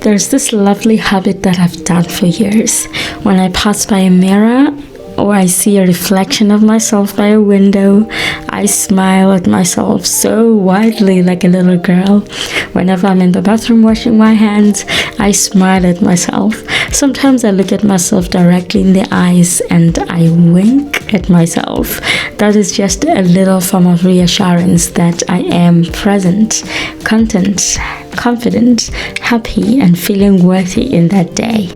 There's this lovely habit that I've done for years. When I pass by a mirror or I see a reflection of myself by a window, I smile at myself so widely like a little girl. Whenever I'm in the bathroom washing my hands, I smile at myself. Sometimes I look at myself directly in the eyes and I wink at myself. That is just a little form of reassurance that I am present, content, confident, happy, and feeling worthy in that day.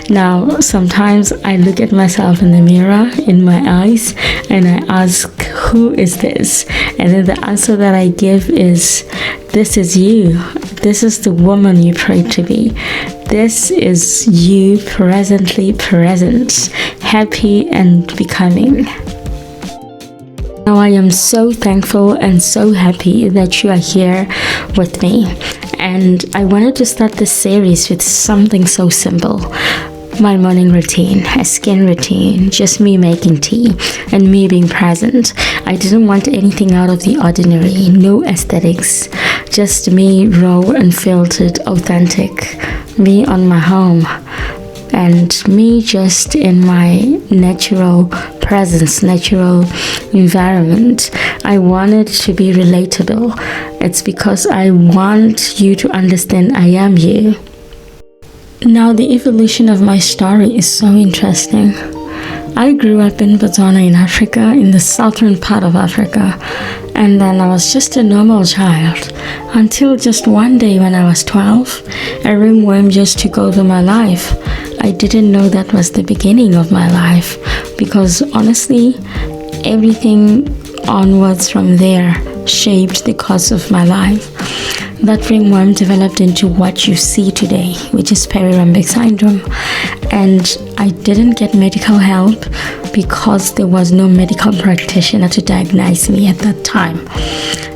Now, sometimes I look at myself in the mirror, in my eyes, and I ask, who is this? And then the answer that I give is, this is you. This is the woman you prayed to be. This is you presently present, happy and becoming. Now I am so thankful and so happy that you are here with me. And I wanted to start this series with something so simple. My morning routine, a skin routine, just me making tea and me being present. I didn't want anything out of the ordinary, no aesthetics, just me raw, unfiltered, authentic, me on my home, and me just in my natural presence, natural environment. I wanted to be relatable. It's because I want you to understand I am you. Now, the evolution of my story is so interesting. I grew up in Botswana in Africa, in the southern part of Africa, and then I was just a normal child until just one day when I was 12, a ringworm just took over my life. I didn't know that was the beginning of my life, because honestly, everything onwards from there shaped the course of my life. That ringworm developed into what you see today, which is Parry Romberg Syndrome. And I didn't get medical help because there was no medical practitioner to diagnose me at that time.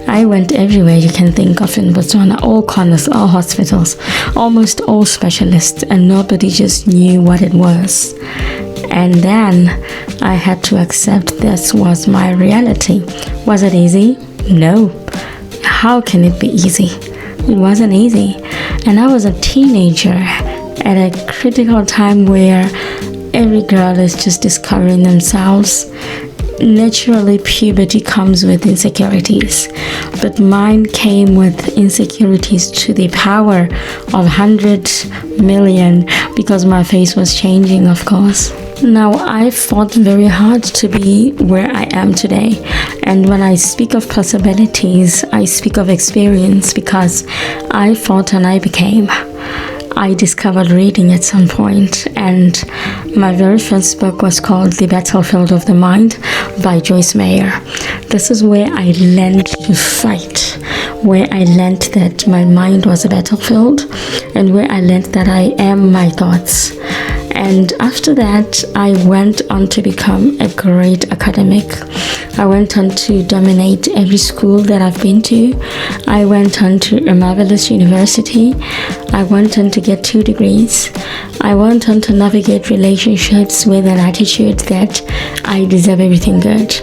I went everywhere you can think of in Botswana, all corners, all hospitals, almost all specialists, and nobody just knew what it was. And then I had to accept this was my reality. Was it easy? No. How can it be easy? It wasn't easy. And I was a teenager at a critical time where every girl is just discovering themselves. Naturally, puberty comes with insecurities, but mine came with insecurities to the power of 100 million because my face was changing, of course. Now, I fought very hard to be where I am today. And when I speak of possibilities, I speak of experience because I fought and I became. I discovered reading at some point, and my very first book was called The Battlefield of the Mind by Joyce Meyer. This is where I learned to fight, where I learned that my mind was a battlefield, and where I learned that I am my thoughts. And after that, I went on to become a great academic. I went on to dominate every school that I've been to. I went on to a marvelous university. I went on to get 2 degrees. I went on to navigate relationships with an attitude that I deserve everything good.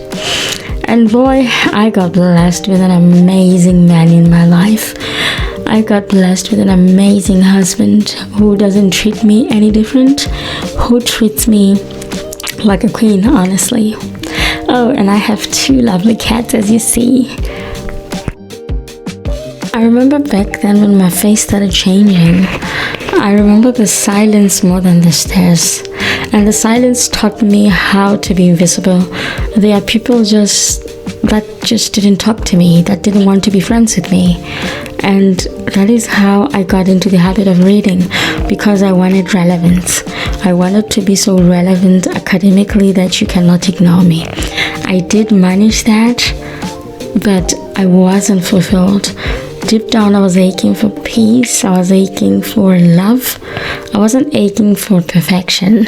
And boy, I got blessed with an amazing man in my life. I got blessed with an amazing husband who doesn't treat me any different, who treats me like a queen, honestly. Oh, and I have 2 lovely cats, as you see. I remember back then when my face started changing. I remember the silence more than the stares. And the silence taught me how to be invisible. There are people that just didn't talk to me, that didn't want to be friends with me. And that is how I got into the habit of reading, because I wanted relevance. I wanted to be so relevant academically that you cannot ignore me. I did manage that, but I wasn't fulfilled. Deep down, I was aching for peace. I was aching for love. I wasn't aching for perfection.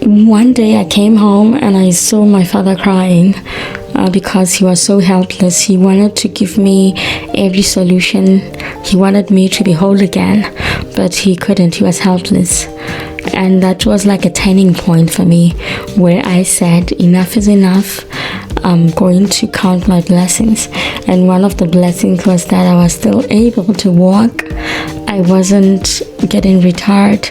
One day I came home and I saw my father crying because he was so helpless. He wanted to give me every solution. He wanted me to be whole again, but he couldn't. He was helpless. And that was like a turning point for me, where I said, enough is enough. I'm going to count my blessings. And one of the blessings was that I was still able to walk. I wasn't getting retired.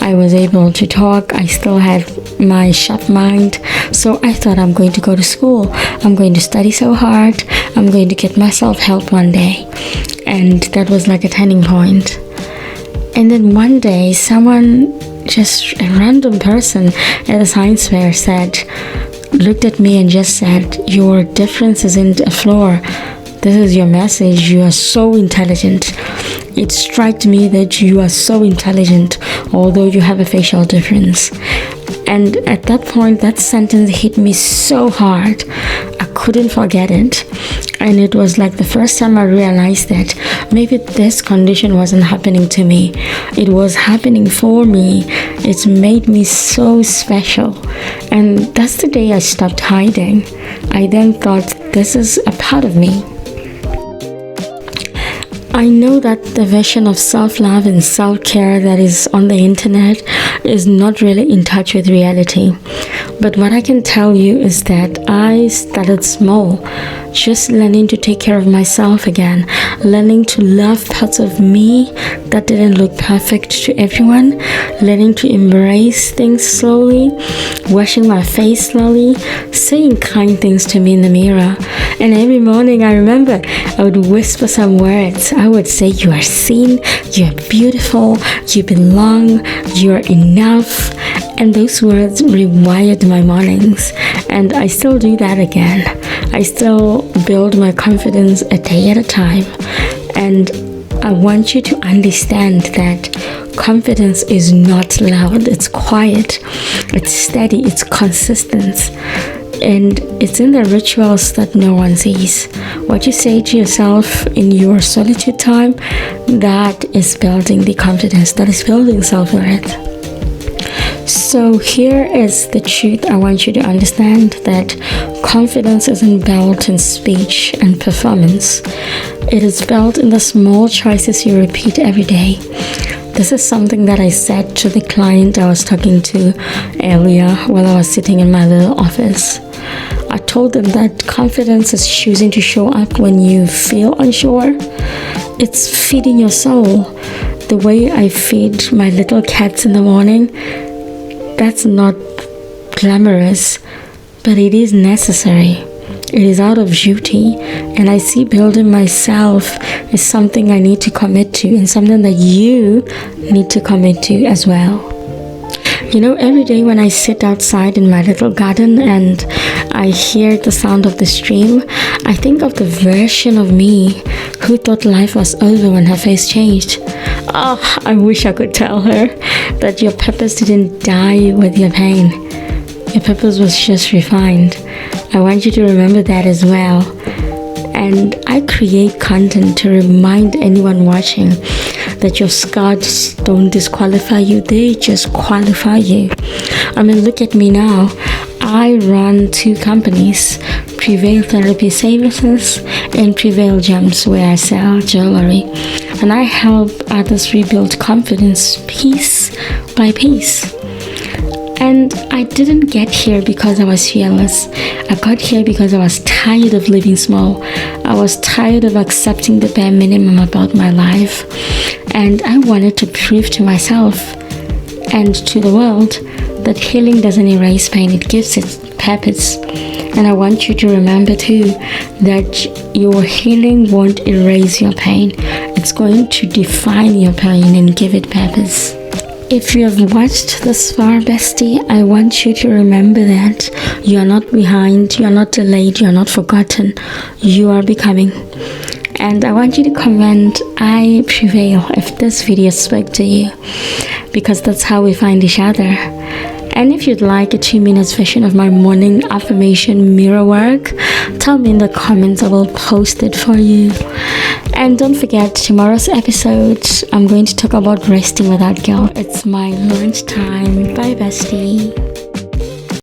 I was able to talk. I still had my sharp mind. So I thought, I'm going to go to school. I'm going to study so hard. I'm going to get myself help one day. And that was like a turning point. And then one day, someone, just a random person at a science fair, looked at me and just said, your difference isn't a flaw. This is your message. You are so intelligent. It struck me that you are so intelligent, although you have a facial difference. And at that point, that sentence hit me so hard. I couldn't forget it. And it was like the first time I realized that maybe this condition wasn't happening to me. It was happening for me. It made me so special. And that's the day I stopped hiding. I then thought, this is a part of me. I know that the version of self-love and self-care that is on the internet is not really in touch with reality. But what I can tell you is that I started small, just learning to take care of myself again, learning to love parts of me that didn't look perfect to everyone, learning to embrace things slowly, washing my face slowly, saying kind things to me in the mirror. And every morning I remember I would whisper some words. I would say, you are seen, you are beautiful, you belong, you are enough. And those words rewired my mornings. And I still do that again. I still build my confidence a day at a time. And I want you to understand that confidence is not loud. It's quiet. It's steady. It's consistent. And it's in the rituals that no one sees. What you say to yourself in your solitude time, that is building the confidence, that is building self-worth. So here is the truth I want you to understand, that confidence isn't built in speech and performance. It is built in the small choices you repeat every day. This is something that I said to the client I was talking to earlier while I was sitting in my little office. I told them that confidence is choosing to show up when you feel unsure. It's feeding your soul. The way I feed my little cats in the morning, that's not glamorous, but it is necessary. It is out of duty, and I see building myself is something I need to commit to, and something that you need to commit to as well. You know, every day when I sit outside in my little garden and I hear the sound of the stream, I think of the version of me who thought life was over when her face changed. Oh, I wish I could tell her that your purpose didn't die with your pain. Your purpose was just refined. I want you to remember that as well. And I create content to remind anyone watching that your scars don't disqualify you, they just qualify you. I mean, look at me now. I run 2 companies, Prevail Therapy Services and PrevailGems, where I sell jewelry. And I help others rebuild confidence piece by piece. And I didn't get here because I was fearless. I got here because I was tired of living small. I was tired of accepting the bare minimum about my life. And I wanted to prove to myself and to the world that healing doesn't erase pain, it gives it purpose. And I want you to remember too that your healing won't erase your pain. It's going to define your pain and give it purpose. If you have watched this far, bestie, I want you to remember that you are not behind, you are not delayed, you are not forgotten. You are becoming. And I want you to comment, I prevail, if this video spoke to you, because that's how we find each other. And if you'd like a 2-minute version of my morning affirmation mirror work, tell me in the comments. I will post it for you. And don't forget, tomorrow's episode, I'm going to talk about resting without guilt. It's my lunch time. Bye, bestie.